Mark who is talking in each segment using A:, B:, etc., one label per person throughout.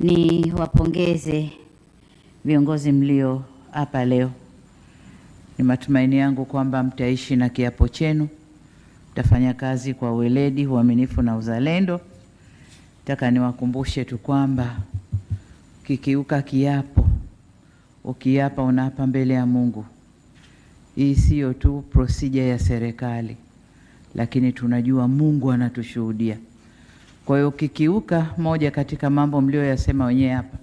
A: Ni wapongeze viongozi mlio hapa leo. Ni matumaini yangu kwamba mtaishi na kiapo chenu, mtafanya kazi kwa weledi, uaminifu na uzalendo. Nataka niwakumbushe tu kwamba kikiuka kiapo, ukiapa unaapa mbele ya Mungu. Hii sio tu procedure ya serikali, lakini tunajua Mungu anatushuhudia. Kwa hiyo kikiuka moja katika mambo mlioyasema wenyewe hapa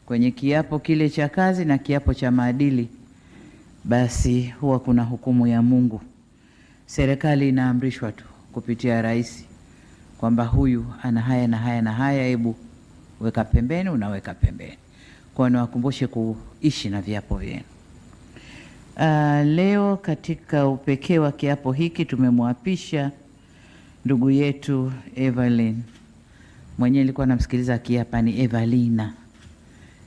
A: kwenye kiapo kile cha kazi na kiapo cha maadili, basi huwa kuna hukumu ya Mungu. Serikali inaamrishwa tu kupitia rais kwamba huyu ana haya na haya na haya, hebu weka pembeni, unaweka pembeni. Kwa hiyo niwakumbushe kuishi na viapo vyenu. Leo katika upekee wa kiapo hiki tumemwapisha ndugu yetu Evelyn. Mwenyewe nilikuwa namsikiliza kiapa, ni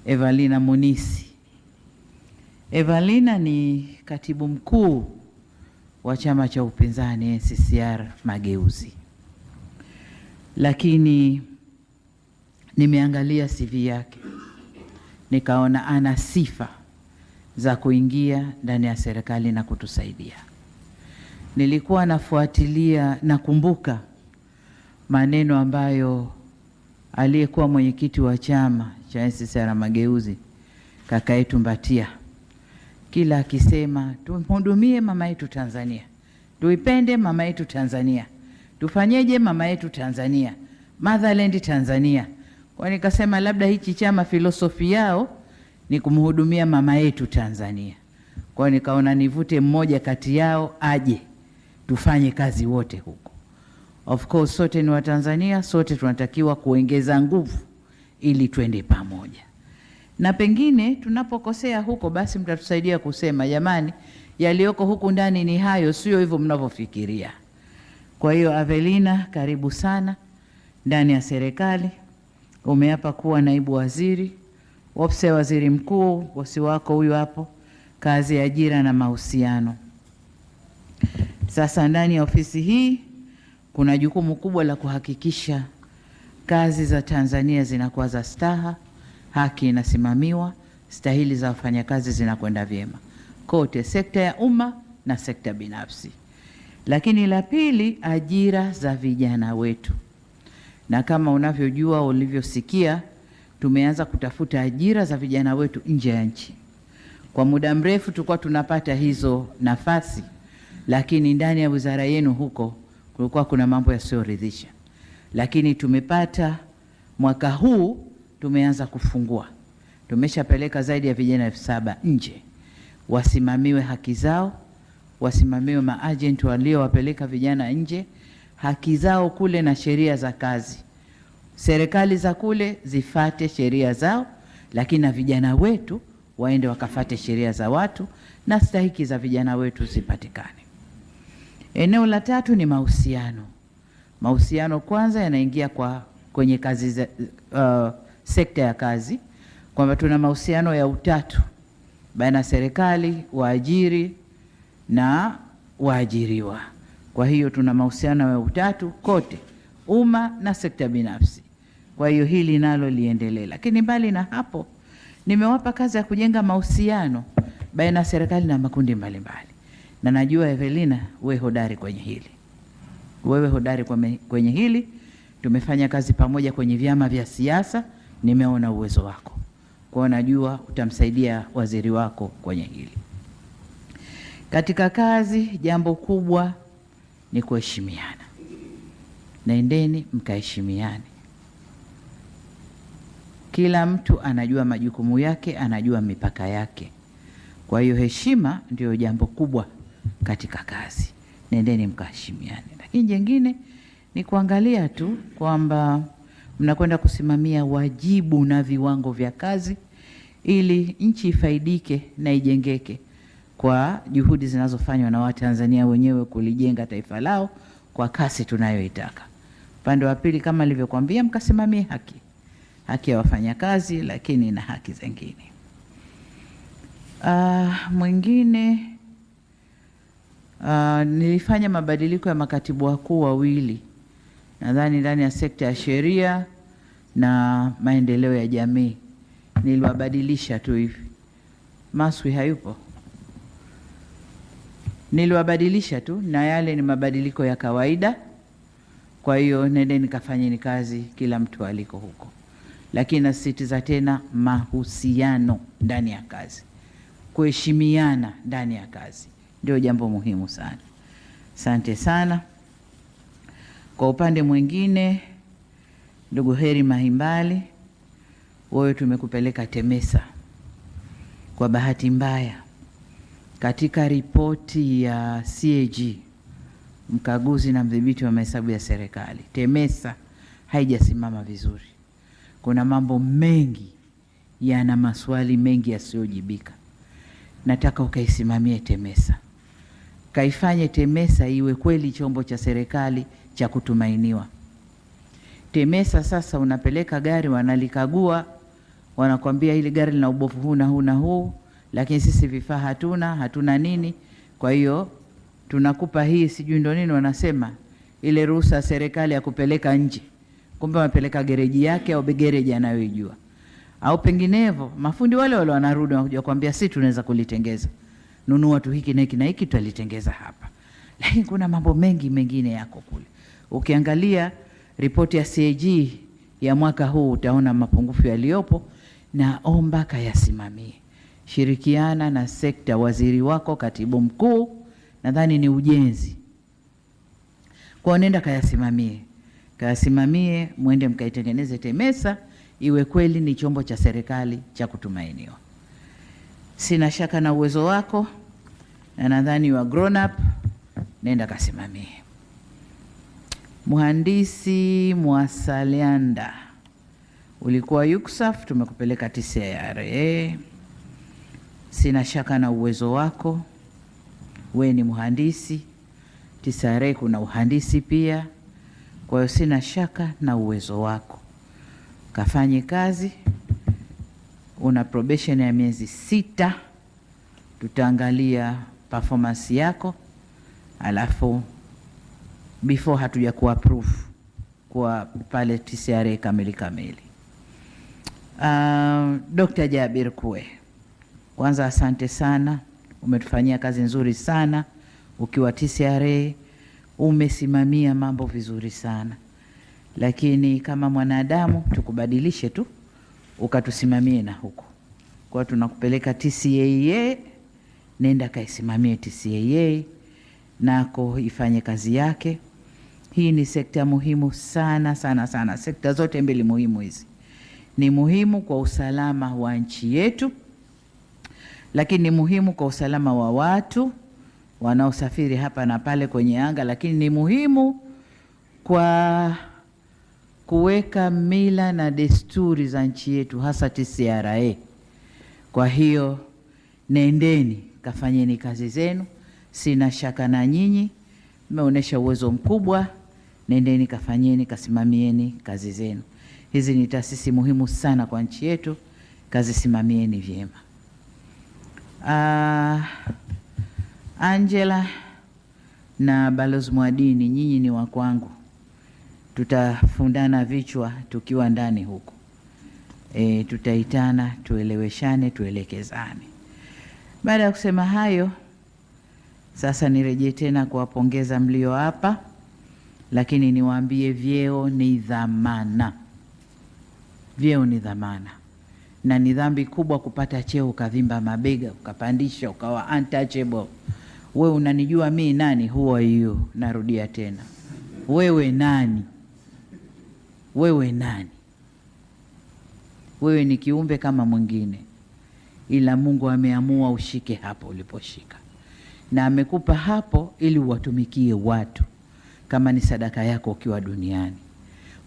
A: Evelina Munisi. Evelina ni katibu mkuu wa chama cha upinzani NCCR Mageuzi. Lakini nimeangalia CV yake nikaona ana sifa za kuingia ndani ya serikali na kutusaidia. Nilikuwa nafuatilia, nakumbuka maneno ambayo aliyekuwa mwenyekiti wa chama cha NCCR Mageuzi, kaka yetu Mbatia, kila akisema tumhudumie mama yetu Tanzania, tuipende mama yetu Tanzania, tufanyeje mama yetu Tanzania, motherland Tanzania. Kwa nikasema labda hichi chama filosofi yao ni kumhudumia mama yetu Tanzania. Kwa nikaona nivute mmoja kati yao aje tufanye kazi wote huko. Of course sote ni Watanzania, sote tunatakiwa kuongeza nguvu ili twende pamoja. Na pengine tunapokosea huko, basi mtatusaidia kusema jamani, yaliyoko huku ndani ni hayo, sio hivyo mnavyofikiria. Kwa hiyo Evelina, karibu sana ndani ya serikali. Umeapa kuwa naibu waziri, ofisi ya waziri mkuu, bosi wako huyu hapo, kazi ya ajira na mahusiano. Sasa ndani ya ofisi hii kuna jukumu kubwa la kuhakikisha kazi za Tanzania zinakuwa za staha, haki inasimamiwa, stahili za wafanyakazi zinakwenda vyema kote, sekta ya umma na sekta binafsi. Lakini la pili, ajira za vijana wetu. Na kama unavyojua, ulivyosikia, tumeanza kutafuta ajira za vijana wetu nje ya nchi. Kwa muda mrefu tulikuwa tunapata hizo nafasi, lakini ndani ya wizara yenu huko kulikuwa kuna mambo yasiyoridhisha. Lakini tumepata, mwaka huu tumeanza kufungua. Tumeshapeleka zaidi ya vijana 7,000 nje, wasimamiwe haki zao, wasimamiwe maagent waliowapeleka vijana nje, haki zao kule na sheria za kazi. Serikali za kule zifate sheria zao, lakini na vijana wetu waende wakafate sheria za watu na stahiki za vijana wetu zipatikane. Eneo la tatu ni mahusiano. Mahusiano kwanza yanaingia kwenye kazi za, sekta ya kazi, kwamba tuna mahusiano ya utatu baina ya serikali, waajiri na waajiriwa. Kwa hiyo tuna mahusiano ya utatu kote, umma na sekta binafsi. Kwa hiyo hili nalo liendelee. Lakini mbali na hapo, nimewapa kazi ya kujenga mahusiano baina ya serikali na makundi mbalimbali. Na najua Evelina, wewe hodari kwenye hili. Wewe hodari kwenye hili. Tumefanya kazi pamoja kwenye vyama vya siasa, nimeona uwezo wako. Kwa najua utamsaidia waziri wako kwenye hili. Katika kazi, jambo kubwa ni kuheshimiana. Naendeni mkaheshimiane. Kila mtu anajua majukumu yake, anajua mipaka yake. Kwa hiyo heshima ndio jambo kubwa katika kazi. Nendeni mkaheshimiane. Lakini jingine ni kuangalia tu kwamba mnakwenda kusimamia wajibu na viwango vya kazi ili nchi ifaidike na ijengeke kwa juhudi zinazofanywa na Watanzania wenyewe kulijenga taifa lao kwa kasi tunayoitaka. Upande wa pili, kama nilivyokuambia, mkasimamie haki ya wafanyakazi, lakini na haki zingine. Mwingine, nilifanya mabadiliko ya makatibu wakuu wawili, nadhani ndani ya sekta ya sheria na maendeleo ya jamii. Niliwabadilisha tu hivi. Maswi hayupo. Niliwabadilisha tu, na yale ni mabadiliko ya kawaida. Kwa hiyo nendeni kafanyeni kazi kila mtu aliko huko. Lakini nasisitiza tena, mahusiano ndani ya kazi, kuheshimiana ndani ya kazi ndio jambo muhimu sana. Asante sana. Kwa upande mwingine, ndugu Heri Mahimbali, wewe tumekupeleka TEMESA. Kwa bahati mbaya, katika ripoti ya CAG, mkaguzi na mdhibiti wa mahesabu ya serikali, TEMESA haijasimama vizuri. Kuna mambo mengi yana maswali mengi yasiyojibika. Nataka ukaisimamie TEMESA. Kaifanye TEMESA iwe kweli chombo cha serikali cha kutumainiwa. TEMESA sasa unapeleka gari, wanalikagua, wanakwambia hili gari lina ubovu huu na huu na huu, lakini sisi vifaa hatuna nini. Kwa hiyo tunakupa hii sijui ndo nini wanasema, ile ruhusa serikali ya kupeleka nje. Kumbe wamepeleka gereji yake au gereji anayoijua. Au penginevo mafundi wale wanarudi wanakuja kuambia sisi tunaweza kulitengeza. Nunua tu hiki na hiki na hiki tutalitengeza hapa. Lakini kuna mambo mengi mengine yako kule. Ukiangalia ripoti ya CAG ya mwaka huu utaona mapungufu yaliyopo, na omba kayasimamie. Shirikiana na sekta, waziri wako, katibu mkuu, nadhani ni ujenzi. Kwa nenda kayasimamie, mwende mkaitengeneze TEMESA iwe kweli ni chombo cha serikali cha kutumainiwa. Sina shaka na uwezo wako, na nadhani you are grown up, nenda kasimamie. Mhandisi Mwasalianda, ulikuwa UCSAF, tumekupeleka TCRA. Sina shaka na uwezo wako, we ni mhandisi. TCRA kuna uhandisi pia, kwa hiyo sina shaka na uwezo wako. Kafanye kazi, una probation ya miezi 6, tutaangalia performance yako, alafu before hatuja kuapprove kwa pale TCRA kamili. Dr. Jabir Kue, kwanza asante sana, umetufanyia kazi nzuri sana ukiwa TCRA, umesimamia mambo vizuri sana. Lakini kama mwanadamu tukubadilishe tu ukatusimamie na huko. Kwa tunakupeleka TCAA, nenda kaisimamie TCAA nako ifanye kazi yake. Hii ni sekta muhimu sana sana sana. Sekta zote mbili muhimu hizi ni muhimu kwa usalama wa nchi yetu, lakini ni muhimu kwa usalama wa watu wanaosafiri hapa na pale kwenye anga, lakini ni muhimu kwa kuweka mila na desturi za nchi yetu, hasa TCRA. Kwa hiyo nendeni kafanyeni kazi zenu, sina shaka na nyinyi, mmeonyesha uwezo mkubwa. Nendeni kafanyeni, kasimamieni kazi zenu. Hizi ni taasisi muhimu sana kwa nchi yetu, kazi simamieni vyema. Angela na Balozi Mwadini, nyinyi ni wa kwangu, tutafundana vichwa tukiwa ndani huko. Tutaitana, tueleweshane, tuelekezane. Baada ya kusema hayo, sasa nirejee tena kuwapongeza mlio hapa, lakini niwaambie vyeo ni dhamana. Vyeo ni dhamana, na ni dhambi kubwa kupata cheo ukavimba mabega, ukapandisha, ukawa untouchable. Wewe unanijua mimi nani? Who are you? Narudia tena, wewe nani? Wewe nani? Wewe ni kiumbe kama mwingine, ila Mungu ameamua ushike hapo uliposhika, na amekupa hapo ili uwatumikie watu kama ni sadaka yako ukiwa duniani.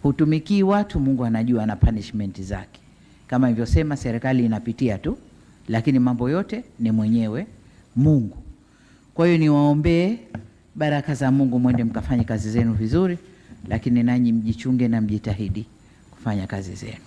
A: Hutumikii watu, Mungu anajua na punishment zake. Kama nilivyosema, serikali inapitia tu, lakini mambo yote ni mwenyewe Mungu. Kwa hiyo niwaombee baraka za Mungu, mwende mkafanye kazi zenu vizuri, lakini nanyi mjichunge na mjitahidi kufanya kazi zenu.